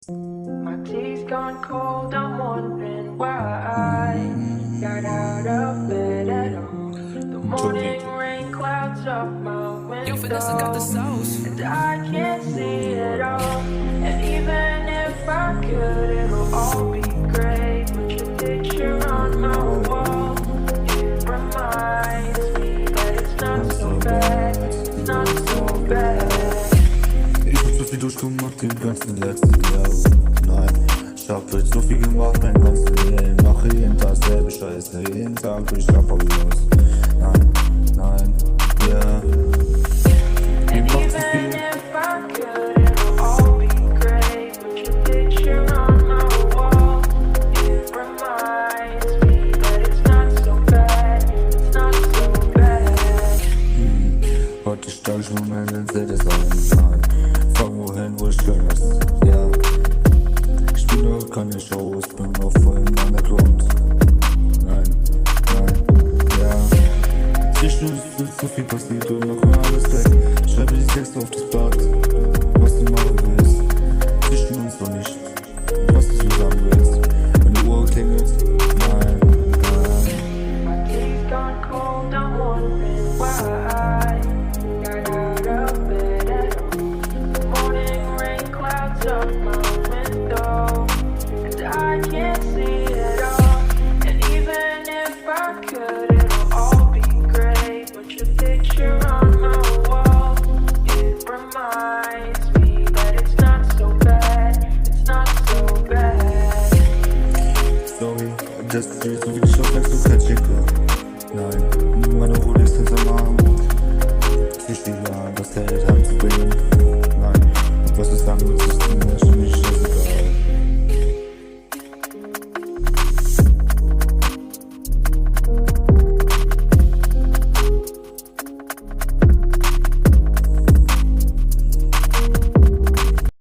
My tea's gone cold, I'm wondering why I got out of bed at all. The morning rain clouds up my window, and I can't see it all. And even if I could, it'll all be great. Put your picture on my wall. It reminds me that it's not so bad, it's not so bad. Ich hab so viel durchgemacht den ganzen letzten Jahr. Nein, ich hab jetzt so viel gemacht, mein ganzes Leben. Mache jeden Tag selbe Scheiße, jeden Tag ich hab auf los. Nein, nein, yeah. Ich mach zu viel. Heute steig ich Moment in das ein. Fang wohin, wo es schön ist, ja. Ich spiele keine Shows, bin noch voll im Underground. Nein, nein, ja. Zwischen uns ist so viel passiert und mach mir alles weg. Schreibe die Texte auf das Blatt, was du machen willst. Zwischen uns noch nicht, was du sagen willst. Wenn die Uhr klingelt, nein, nein. My tea's gone cold, I'm wondering why I got out of bed at all. The morning rain clouds up my window, and I can't see it all. And even if I could, it'll all be great. Put your picture on my wall. It reminds me that it's not so bad, it's not so bad. Sorry, das ist so wie